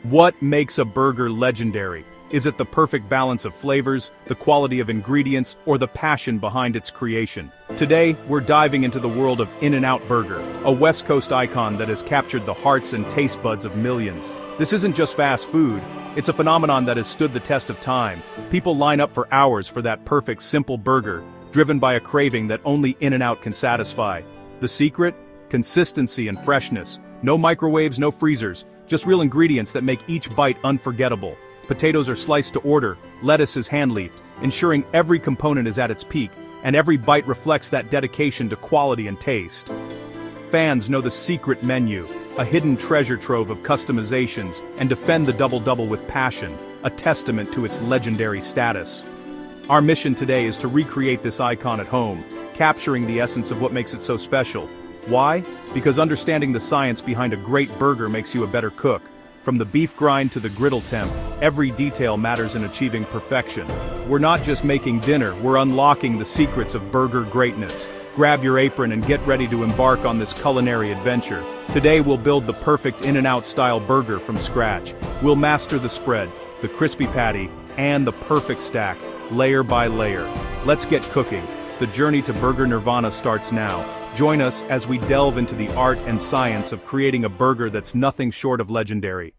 What makes a burger legendary? Is it the perfect balance of flavors, the quality of ingredients, or the passion behind its creation? Today, we're diving into the world of In-N-Out Burger, a West Coast icon that has captured the hearts and taste buds of millions. This isn't just fast food, it's a phenomenon that has stood the test of time. People line up for hours for that perfect, simple burger, driven by a craving that only In-N-Out can satisfy. The secret? Consistency and freshness. No microwaves, no freezers, just real ingredients that make each bite unforgettable. Potatoes are sliced to order, lettuce is hand-leafed, ensuring every component is at its peak, and every bite reflects that dedication to quality and taste. Fans know the secret menu, a hidden treasure trove of customizations, and defend the double-double with passion, a testament to its legendary status. Our mission today is to recreate this icon at home, capturing the essence of what makes it so special. Why? Because understanding the science behind a great burger makes you a better cook. From the beef grind to the griddle temp, every detail matters in achieving perfection. We're not just making dinner, we're unlocking the secrets of burger greatness. Grab your apron and get ready to embark on this culinary adventure. Today we'll build the perfect In-N-Out style burger from scratch. We'll master the spread, the crispy patty, and the perfect stack, layer by layer. Let's get cooking. The journey to burger nirvana starts now. Join us as we delve into the art and science of creating a burger that's nothing short of legendary.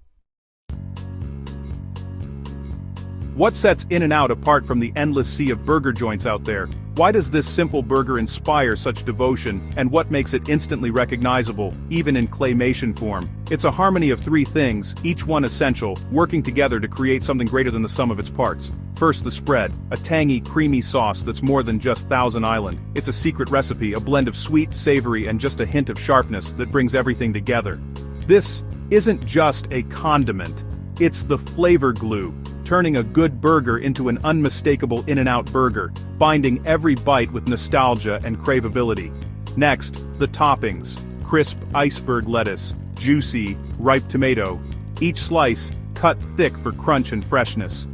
What sets In-N-Out apart from the endless sea of burger joints out there? Why does this simple burger inspire such devotion, and what makes it instantly recognizable, even in claymation form? It's a harmony of three things, each one essential, working together to create something greater than the sum of its parts. First, the spread, a tangy, creamy sauce that's more than just Thousand Island. It's a secret recipe, a blend of sweet, savory, and just a hint of sharpness that brings everything together. This isn't just a condiment, it's the flavor glue, turning a good burger into an unmistakable In-N-Out burger, binding every bite with nostalgia and craveability. Next, the toppings. Crisp iceberg lettuce, juicy, ripe tomato, each slice cut thick for crunch and freshness.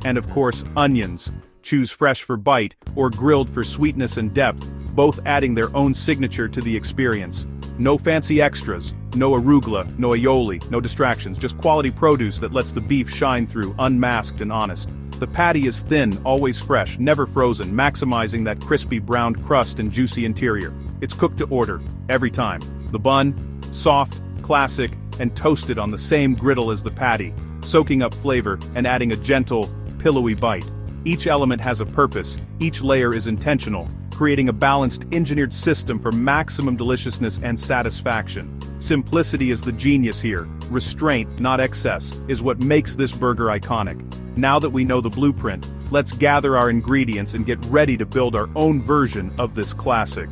And of course, onions. Choose fresh for bite, or grilled for sweetness and depth, both adding their own signature to the experience. No fancy extras, no arugula, no aioli, no distractions, just quality produce that lets the beef shine through, unmasked and honest. The patty is thin, always fresh, never frozen, maximizing that crispy browned crust and juicy interior. It's cooked to order, every time. The bun, soft, classic, and toasted on the same griddle as the patty, soaking up flavor and adding a gentle, pillowy bite. Each element has a purpose, each layer is intentional, creating a balanced, engineered system for maximum deliciousness and satisfaction. Simplicity is the genius here. Restraint, not excess, is what makes this burger iconic. Now that we know the blueprint, let's gather our ingredients and get ready to build our own version of this classic.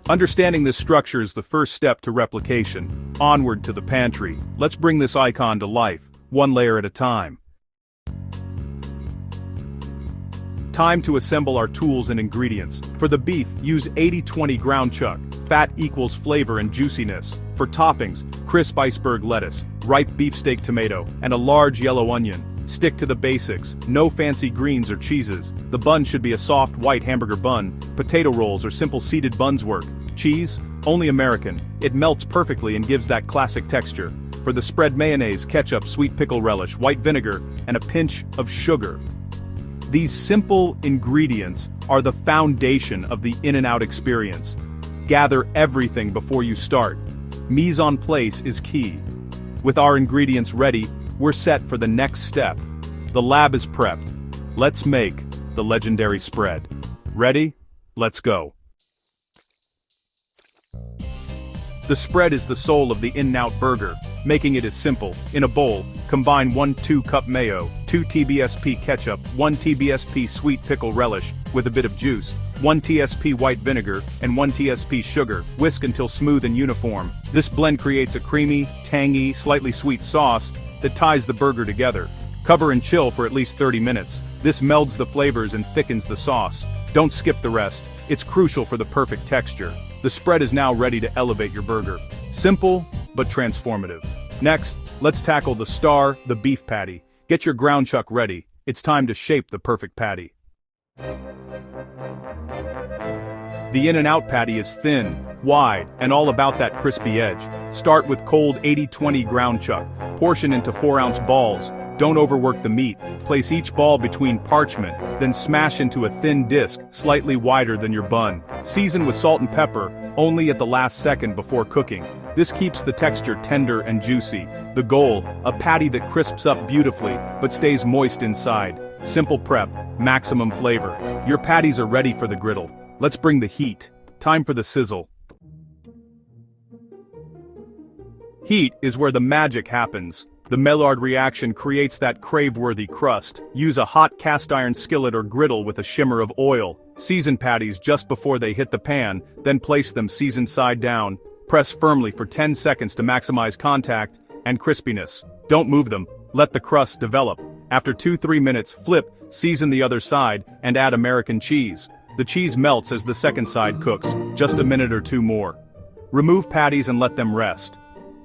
Understanding this structure is the first step to replication. Onward to the pantry. Let's bring this icon to life, one layer at a time. Time to assemble our tools and ingredients. For the beef, use 80-20 ground chuck. Fat equals flavor and juiciness. For toppings, crisp iceberg lettuce, ripe beefsteak tomato, and a large yellow onion. Stick to the basics, no fancy greens or cheeses. The bun should be a soft white hamburger bun. Potato rolls or simple seeded buns work. Cheese? Only American. It melts perfectly and gives that classic texture. For the spread, mayonnaise, ketchup, sweet pickle relish, white vinegar, and a pinch of sugar. These simple ingredients are the foundation of the In-N-Out experience. Gather everything before you start. Mise en place is key. With our ingredients ready, we're set for the next step. The lab is prepped. Let's make the legendary spread. Ready? Let's go. The spread is the soul of the In-N-Out burger. Making it is simple. In a bowl, combine 1/2 cup mayo, 2 TBSP ketchup, 1 TBSP sweet pickle relish, with a bit of juice, 1 TSP white vinegar, and 1 TSP sugar. Whisk until smooth and uniform. This blend creates a creamy, tangy, slightly sweet sauce that ties the burger together. Cover and chill for at least 30 minutes. This melds the flavors and thickens the sauce. Don't skip the rest. It's crucial for the perfect texture. The spread is now ready to elevate your burger. Simple, but transformative. Next, let's tackle the star, the beef patty. Get your ground chuck ready. It's time to shape the perfect patty. The In-N-Out patty is thin, wide, and all about that crispy edge. Start with cold 80-20 ground chuck. Portion into 4-ounce balls. Don't overwork the meat. Place each ball between parchment, then smash into a thin disc, slightly wider than your bun. Season with salt and pepper, only at the last second before cooking. This keeps the texture tender and juicy. The goal, a patty that crisps up beautifully, but stays moist inside. Simple prep, maximum flavor. Your patties are ready for the griddle. Let's bring the heat. Time for the sizzle. Heat is where the magic happens. The Maillard reaction creates that crave-worthy crust. Use a hot cast iron skillet or griddle with a shimmer of oil. Season patties just before they hit the pan, then place them seasoned side down. Press firmly for 10 seconds to maximize contact and crispiness. Don't move them, let the crust develop. After 2-3 minutes, flip, season the other side, and add American cheese. The cheese melts as the second side cooks, just a minute or two more. Remove patties and let them rest.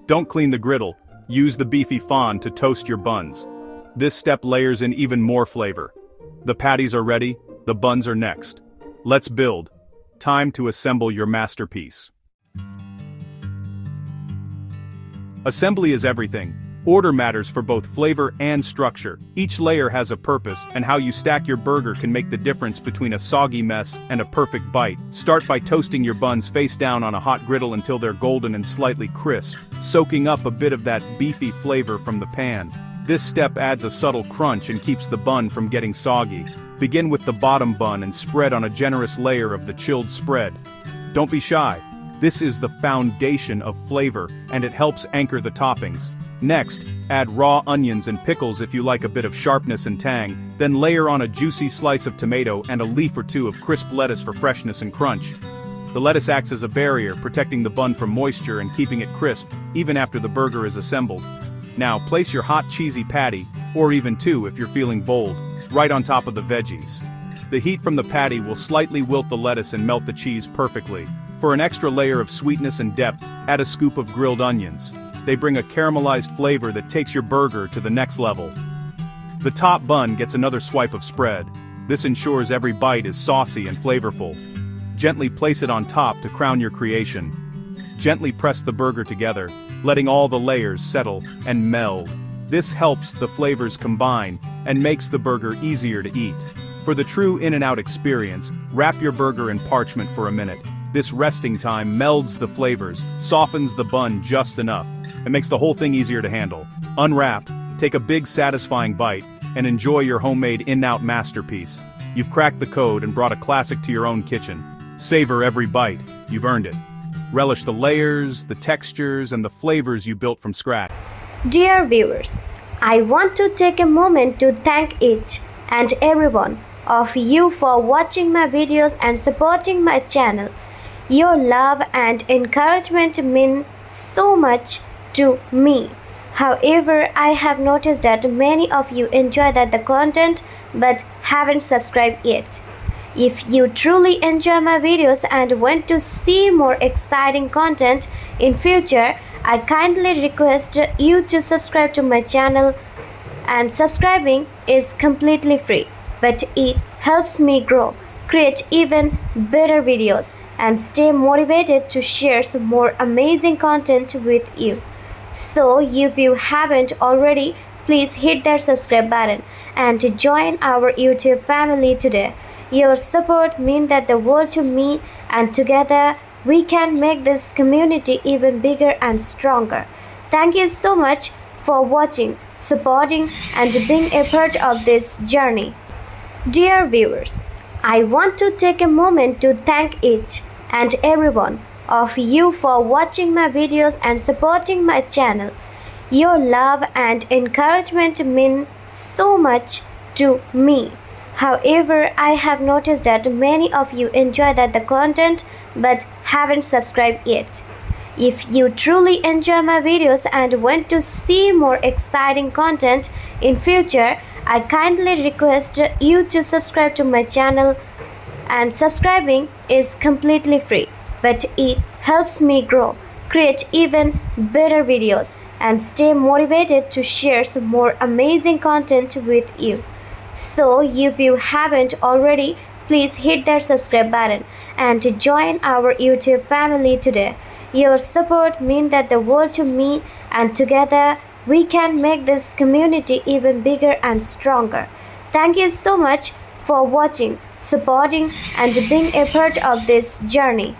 Don't clean the griddle. Use the beefy fond to toast your buns. This step layers in even more flavor. The patties are ready, the buns are next. Let's build. Time to assemble your masterpiece. Assembly is everything. Order matters for both flavor and structure. Each layer has a purpose, and how you stack your burger can make the difference between a soggy mess and a perfect bite. Start by toasting your buns face down on a hot griddle until they're golden and slightly crisp, soaking up a bit of that beefy flavor from the pan. This step adds a subtle crunch and keeps the bun from getting soggy. Begin with the bottom bun and spread on a generous layer of the chilled spread. Don't be shy. This is the foundation of flavor, and it helps anchor the toppings. Next, add raw onions and pickles if you like a bit of sharpness and tang, then layer on a juicy slice of tomato and a leaf or two of crisp lettuce for freshness and crunch. The lettuce acts as a barrier, protecting the bun from moisture and keeping it crisp, even after the burger is assembled. Now place your hot cheesy patty, or even two if you're feeling bold, right on top of the veggies. The heat from the patty will slightly wilt the lettuce and melt the cheese perfectly. For an extra layer of sweetness and depth, add a scoop of grilled onions. They bring a caramelized flavor that takes your burger to the next level. The top bun gets another swipe of spread. This ensures every bite is saucy and flavorful. Gently place it on top to crown your creation. Gently press the burger together, letting all the layers settle and meld. This helps the flavors combine and makes the burger easier to eat. For the true In-N-Out experience, wrap your burger in parchment for a minute. This resting time melds the flavors, softens the bun just enough. It makes the whole thing easier to handle. Unwrap, take a big satisfying bite, and enjoy your homemade In-N-Out masterpiece. You've cracked the code and brought a classic to your own kitchen. Savor every bite, you've earned it. Relish the layers, the textures, and the flavors you built from scratch. Dear viewers, I want to take a moment to thank each and every one of you for watching my videos and supporting my channel. Your love and encouragement mean so much to me. However, I have noticed that many of you enjoy the content but haven't subscribed yet. If you truly enjoy my videos and want to see more exciting content in future, I kindly request you to subscribe to my channel, and subscribing is completely free, but it helps me grow, create even better videos, and stay motivated to share some more amazing content with you. So if you haven't already, please hit that subscribe button and join our YouTube family today. Your support means the world to me, and together we can make this community even bigger and stronger. Thank you so much for watching, supporting, and being a part of this journey. Dear viewers, I want to take a moment to thank each and every one of you for watching my videos and supporting my channel. Your love and encouragement mean so much to me. However, I have noticed that many of you enjoy the content but haven't subscribed yet. If you truly enjoy my videos and want to see more exciting content in future, I kindly request you to subscribe to my channel, and subscribing is completely free, but it helps me grow, create even better videos, and stay motivated to share some more amazing content with you. So if you haven't already, please hit that subscribe button and join our YouTube family today. Your support means that the world to me, and together we can make this community even bigger and stronger. Thank you so much for watching, supporting, and being a part of this journey.